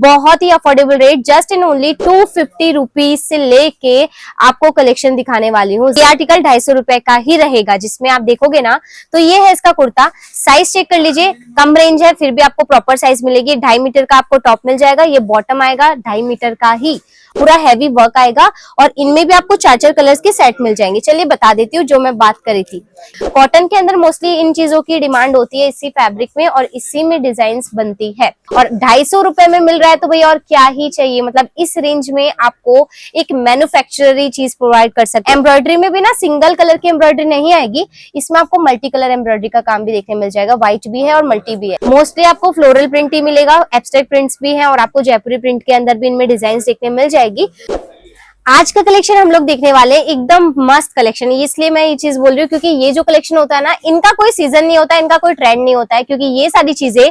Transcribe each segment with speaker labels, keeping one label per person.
Speaker 1: बहुत ही affordable rate, just in only 250 rupees से लेके आपको कलेक्शन दिखाने वाली हूँ। ये आर्टिकल 250 रुपए का ही रहेगा, जिसमें आप देखोगे ना तो ये है इसका कुर्ता। साइज चेक कर लीजिए, कम रेंज है फिर भी आपको प्रॉपर साइज मिलेगी। 2.5 मीटर का आपको टॉप मिल जाएगा, ये बॉटम आएगा 2.5 मीटर का ही, पूरा हैवी वर्क आएगा और इनमें भी आपको 4 कलर्स के सेट मिल जाएंगे। चलिए बता देती हूँ जो मैं बात करी थी। कॉटन के अंदर मोस्टली इन चीजों की डिमांड होती है, इसी फैब्रिक में और इसी में डिजाइन बनती है और 250 रुपए में मिल रहा है तो भैया और क्या ही चाहिए। मतलब इस रेंज में आपको एक मैन्युफैक्चररी चीज प्रोवाइड कर सकते हैं। एम्ब्रॉयडरी में भी ना सिंगल कलर की एम्ब्रॉयडरी नहीं आएगी, इसमें आपको मल्टी कलर एम्ब्रॉयडरी का काम भी देखने मिल जाएगा। व्हाइट भी है और मल्टी भी है। मोस्टली आपको फ्लोरल प्रिंट ही मिलेगा, एब्स्ट्रैक्ट प्रिंट्स भी है और आपको जयपुरी प्रिंट के अंदर भी इनमें डिजाइन देखने मिल जाएगी। आज का कलेक्शन हम लोग देखने वाले एकदम मस्त कलेक्शन है, इसलिए मैं ये चीज बोल रही हूँ क्योंकि ये जो कलेक्शन होता है ना, इनका कोई सीजन नहीं होता, इनका कोई ट्रेंड नहीं होता है, क्योंकि ये सारी चीजें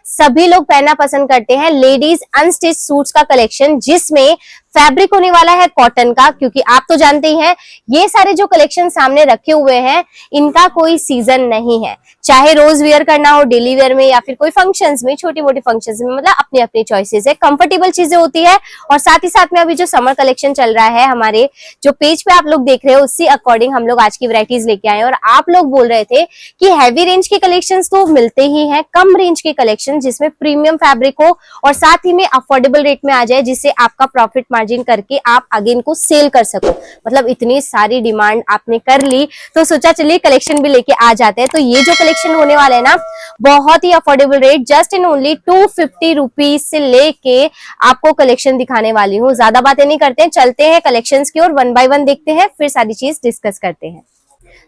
Speaker 1: सभी लोग पहनना पसंद करते हैं। लेडीज अनस्टिच सूट्स का कलेक्शन, जिसमें फैब्रिक होने वाला है कॉटन का, क्योंकि आप तो जानते ही हैं ये सारे जो कलेक्शन सामने रखे हुए हैं इनका कोई सीजन नहीं है। चाहे रोज वेयर करना हो, डेली वेयर में या फिर कोई फंक्शंस में, छोटी मोटी फंक्शंस में, मतलब अपनी अपनी चॉइसेस है, कंफर्टेबल चीजें होती है। और साथ ही साथ में अभी जो समर कलेक्शन चल रहा है हमारे जो पेज पे आप लोग देख रहे हो, उसी अकॉर्डिंग हम लोग आज की वैरायटीज लेके आए। और आप लोग बोल रहे थे कि हैवी रेंज के कलेक्शन तो मिलते ही है, कम रेंज के कलेक्शन जिसमें प्रीमियम फैब्रिक हो और साथ ही में अफोर्डेबल रेट में आ जाए, जिससे आपका प्रॉफिट मार्जिन करके आप आगे इनको सेल कर सको। मतलब इतनी सारी डिमांड आपने कर ली तो सोचा चलिए कलेक्शन भी लेके आ जाते हैं। तो ये जो कलेक्शन होने वाला है ना, बहुत ही affordable rate, just in only 250 rupees से लेके आपको कलेक्शन दिखाने वाली हूँ। ज्यादा बातें नहीं करते हैं, चलते हैं कलेक्शंस की ओर, वन बाय वन देखते हैं, फिर सारी चीज डिस्कस करते हैं।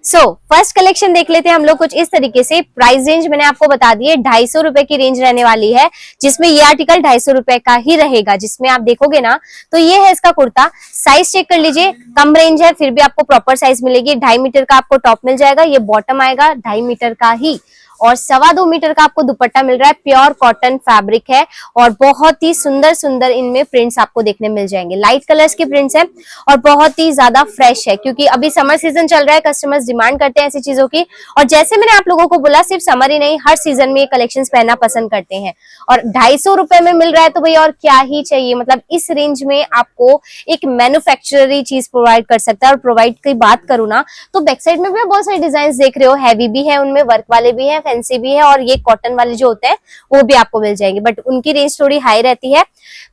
Speaker 1: फर्स्ट कलेक्शन देख लेते हैं हम लोग कुछ इस तरीके से। प्राइस रेंज मैंने आपको बता दी है, 250 रुपए की रेंज रहने वाली है, जिसमें ये आर्टिकल 250 रुपए का ही रहेगा। जिसमें आप देखोगे ना तो ये है इसका कुर्ता। साइज चेक कर लीजिए, कम रेंज है फिर भी आपको प्रॉपर साइज मिलेगी। 2.5 मीटर का आपको टॉप मिल जाएगा, ये बॉटम आएगा 2.5 मीटर का ही और 2.25 मीटर का आपको दुपट्टा मिल रहा है। प्योर कॉटन फैब्रिक है और बहुत ही सुंदर सुंदर इनमें प्रिंट्स आपको देखने मिल जाएंगे। लाइट कलर्स के प्रिंट्स हैं और बहुत ही ज्यादा फ्रेश है, क्योंकि अभी समर सीजन चल रहा है, कस्टमर्स डिमांड करते हैं ऐसी चीजों की। और जैसे मैंने आप लोगों को बोला, सिर्फ समर ही नहीं, हर सीजन में ये कलेक्शन पहनना पसंद करते हैं और 250 रुपए में मिल रहा है तो भैया और क्या ही चाहिए। मतलब इस रेंज में आपको एक मैन्युफैक्चररी चीज प्रोवाइड कर सकता है। और प्रोवाइड की बात करूँ ना तो बैक साइड में भी बहुत सारे डिजाइन देख रहे हो, हैवी भी है, उनमें वर्क वाले भी है, फैंसी भी है और ये कॉटन वाले जो होते हैं वो भी आपको मिल जाएंगे, बट उनकी रेंज थोड़ी हाई रहती है।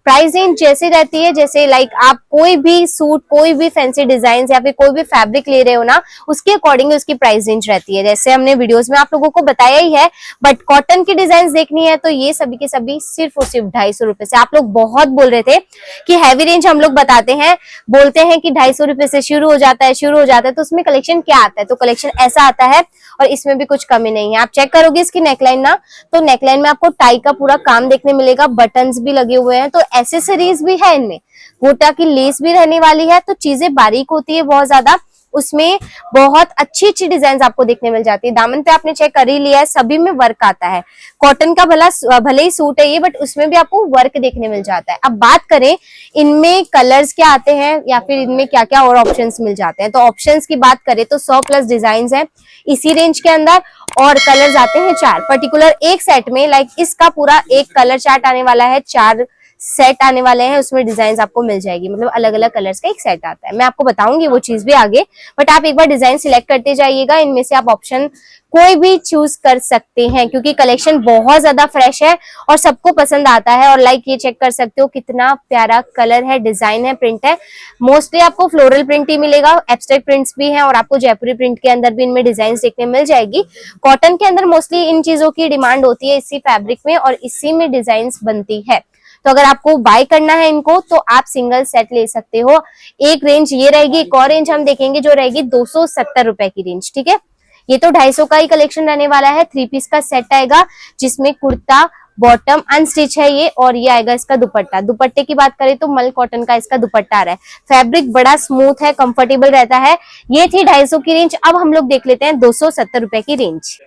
Speaker 1: प्राइस रेंज जैसे रहती है, जैसे लाइक आप कोई भी सूट, कोई भी फैंसी डिजाइन या फिर कोई भी फैब्रिक ले रहे हो ना, उसके अकॉर्डिंग उसकी प्राइस रेंज रहती है, जैसे हमने वीडियोस में आप लोगों को बताया ही है। बट कॉटन की डिजाइन देखनी है तो ये सभी के सभी सिर्फ और सिर्फ 250 रुपए से। आप लोग बहुत बोल रहे थे कि हैवी रेंज हम लोग बताते हैं, बोलते हैं कि 250 रुपए से शुरू हो जाता है, तो उसमें कलेक्शन क्या आता है? तो कलेक्शन ऐसा आता है और इसमें भी कुछ कमी नहीं है। आप चेक करोगे इसकी नेकलाइन ना, तो नेकलाइन में आपको टाई का पूरा काम देखने मिलेगा, बटन्स भी लगे हुए हैं, तो एसेसरीज भी है इनमें, गोटा की लेस भी रहने वाली है, तो चीजें बारीक होती है बहुत ज्यादा। उसमें बहुत अच्छी अच्छी डिजाइन आपको देखने मिल जाती है। दामन पे आपने चेक कर ही लिया है, सभी में वर्क आता है। कॉटन का भले ही सूट है ये, बट उसमें भी आपको वर्क देखने मिल जाता है। अब बात करें इनमें कलर्स क्या आते हैं या फिर इनमें क्या क्या और ऑप्शंस मिल जाते हैं, तो ऑप्शंस की बात करें तो 100+ डिजाइन है इसी रेंज के अंदर और कलर्स आते हैं 4 पर्टिकुलर एक सेट में। लाइक इसका पूरा एक कलर चार्ट आने वाला है, 4 सेट आने वाले हैं, उसमें डिजाइन आपको मिल जाएगी। मतलब अलग अलग कलर्स का एक सेट आता है, मैं आपको बताऊंगी वो चीज भी आगे, बट आप एक बार डिजाइन सिलेक्ट करते जाइएगा। इनमें से आप ऑप्शन कोई भी चूज कर सकते हैं, क्योंकि कलेक्शन बहुत ज्यादा फ्रेश है और सबको पसंद आता है। और लाइक ये चेक कर सकते हो कितना प्यारा कलर है, डिजाइन है, प्रिंट है। मोस्टली आपको फ्लोरल प्रिंट ही मिलेगा, एब्स्ट्रैक्ट प्रिंट्स भी हैं और आपको जयपुरी प्रिंट के अंदर भी इनमें डिजाइन देखने मिल जाएगी। कॉटन के अंदर मोस्टली इन चीजों की डिमांड होती है, इसी फैब्रिक में और इसी में डिजाइन बनती है। तो अगर आपको बाय करना है इनको तो आप सिंगल सेट ले सकते हो। एक रेंज ये रहेगी, एक और रेंज हम देखेंगे जो रहेगी 270 रुपए की रेंज। ठीक है, ये तो 250 का ही कलेक्शन रहने वाला है। 3 पीस का सेट आएगा जिसमें कुर्ता, बॉटम अनस्टिच है ये, और ये आएगा इसका दुपट्टा। दुपट्टे की बात करें तो मल कॉटन का इसका दुपट्टा आ रहा है। फैब्रिक बड़ा स्मूथ है, कंफर्टेबल रहता है। ये थी 250 की रेंज। अब हम लोग देख लेते हैं 270 रुपए की रेंज।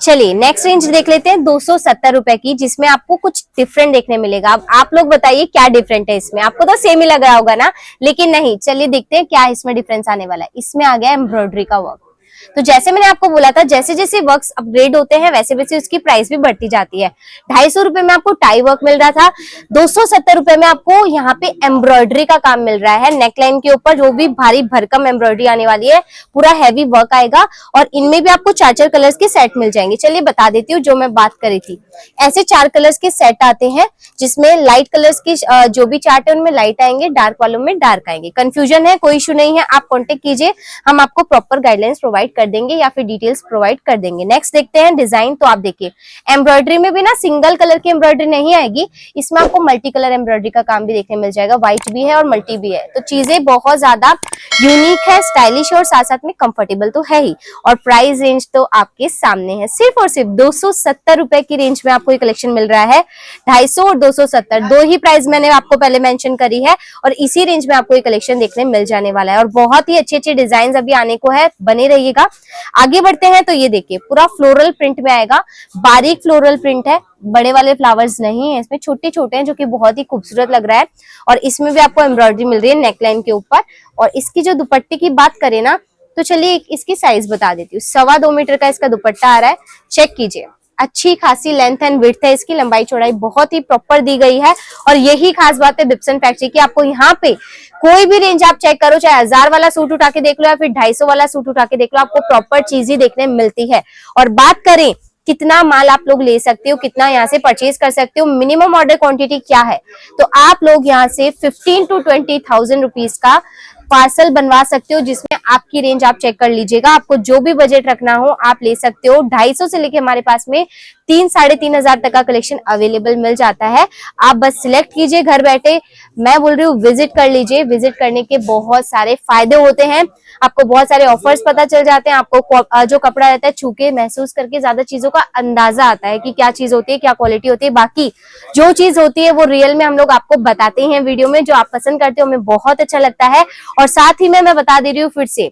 Speaker 1: चलिए नेक्स्ट रेंज देख लेते हैं 270 रुपए की, जिसमें आपको कुछ डिफरेंट देखने मिलेगा। अब आप लोग बताइए क्या डिफरेंट है इसमें? आपको तो सेम ही लग रहा होगा ना, लेकिन नहीं, चलिए देखते हैं क्या इसमें डिफरेंस आने वाला है। इसमें आ गया एम्ब्रॉयडरी का वर्क। तो जैसे मैंने आपको बोला था, जैसे जैसे वर्क्स अपग्रेड होते हैं वैसे वैसे उसकी प्राइस भी बढ़ती जाती है। 250 रुपए में आपको टाई वर्क मिल रहा था, 270 रुपए में आपको यहाँ पे एम्ब्रॉयडरी का काम मिल रहा है। नेकलाइन के ऊपर जो भी भारी भरकम एम्ब्रॉयडरी आने वाली है, पूरा हैवी वर्क आएगा और इनमें भी आपको 4-4 कलर्स के सेट मिल जाएंगे। चलिए बता देती हूँ जो मैं बात करी थी। ऐसे 4 कलर्स के सेट आते हैं जिसमें लाइट कलर्स की जो भी चार्ट है उनमें लाइट आएंगे, डार्क वालों में डार्क आएंगे। कंफ्यूजन है कोई इशू नहीं है, आप कांटेक्ट कीजिए, हम आपको प्रॉपर गाइडलाइंस प्रोवाइड कर देंगे या फिर डिटेल्स प्रोवाइड कर देंगे। नेक्स्ट देखते हैं डिजाइन। तो आप देखिए एम्ब्रॉयडरी में भी ना सिंगल कलर की एम्ब्रॉयडरी नहीं आएगी, इसमें आपको मल्टी कलर एम्ब्रॉयडरी का काम भी देखने मिल जाएगा। व्हाइट भी है और मल्टी भी है, तो चीजें बहुत ज्यादा यूनिक है, स्टाइलिश है और साथ साथ में कंफर्टेबल तो है ही। और प्राइस रेंज तो आपके सामने है, सिर्फ और सिर्फ 270 रुपए की रेंज में आपको ये कलेक्शन मिल रहा है। 250 और 270 दो ही प्राइस मैंने आपको पहले मेंशन करी है और इसी रेंज में आपको ये कलेक्शन देखने मिल जाने वाला है। और बहुत ही अच्छे अच्छे डिजाइन अभी आने को है, बने रहिएगा। आगे बढ़ते हैं तो ये देखिए पूरा फ्लोरल प्रिंट में आएगा, बारीक फ्लोरल प्रिंट है, बड़े वाले फ्लावर्स नहीं है इसमें, छोटे छोटे हैं जो कि बहुत ही खूबसूरत लग रहा है। और इसमें भी आपको एम्ब्रॉयडरी मिल रही है नेकलाइन के ऊपर। और इसकी जो दुपट्टे की बात करें ना, तो चलिए इसकी साइज बता देती हूँ। 2.25 मीटर का इसका दुपट्टा आ रहा है, चेक कीजिए। अच्छी खासी लेंथ एंड विड्थ है, इसकी लंबाई चौड़ाई बहुत ही प्रॉपर दी गई है। और यही खास बात है बिब्सन फैक्ट्री की, आपको यहाँ पे कोई भी रेंज आप चेक करो, चाहे 1000 वाला सूट उठा के देख लो या फिर 250 वाला सूट उठा के देख लो, आपको प्रॉपर चीज ही देखने मिलती है। और बात करें कितना माल आप लोग ले सकते हो, कितना यहाँ से परचेज कर सकते हो, मिनिमम ऑर्डर क्वांटिटी क्या है, तो आप लोग यहाँ से 15 to 20,000 रुपीज का पार्सल बनवा सकते हो, जिसमें आपकी रेंज आप चेक कर लीजिएगा। आपको जो भी बजट रखना हो आप ले सकते हो। 250 से लेके हमारे पास में 3-3,500 तक का कलेक्शन अवेलेबल मिल जाता है। आप बस सिलेक्ट कीजिए घर बैठे, मैं बोल रही हूँ विजिट कर लीजिए। विजिट करने के बहुत सारे फायदे होते हैं, आपको बहुत सारे ऑफर्स पता चल जाते हैं, आपको जो कपड़ा रहता है छू के महसूस करके ज्यादा चीजों का अंदाजा आता है कि क्या चीज होती है, क्या क्वालिटी होती है। बाकी जो चीज होती है वो रियल में हम लोग आपको बताते हैं वीडियो में, जो आप पसंद करते हो हमें बहुत अच्छा लगता है। और साथ ही में मैं बता दे रही हूँ फिर से,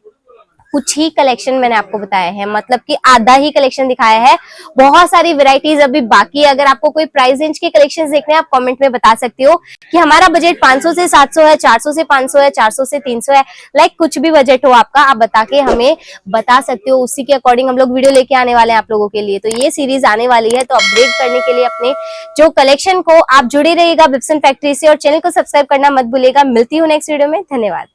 Speaker 1: कुछ ही कलेक्शन मैंने आपको बताया है, मतलब कि आधा ही कलेक्शन दिखाया है, बहुत सारी वैरायटीज अभी बाकी है। अगर आपको कोई प्राइस रेंज के कलेक्शंस देखने हैं आप कमेंट में बता सकते हो कि हमारा बजट 500 से 700 है, 400 से 500 है, 400 से 300 है, लाइक कुछ भी बजट हो आपका, आप बता के हमें बता सकते हो। उसी के अकॉर्डिंग हम लोग वीडियो लेके आने वाले हैं आप लोगों के लिए। तो ये सीरीज आने वाली है, तो अपग्रेड करने के लिए अपने जो कलेक्शन को आप जुड़े रहिएगा बिब्सन फैक्ट्री से, और चैनल को सब्सक्राइब करना मत भूलिएगा। मिलती हूँ नेक्स्ट वीडियो में, धन्यवाद।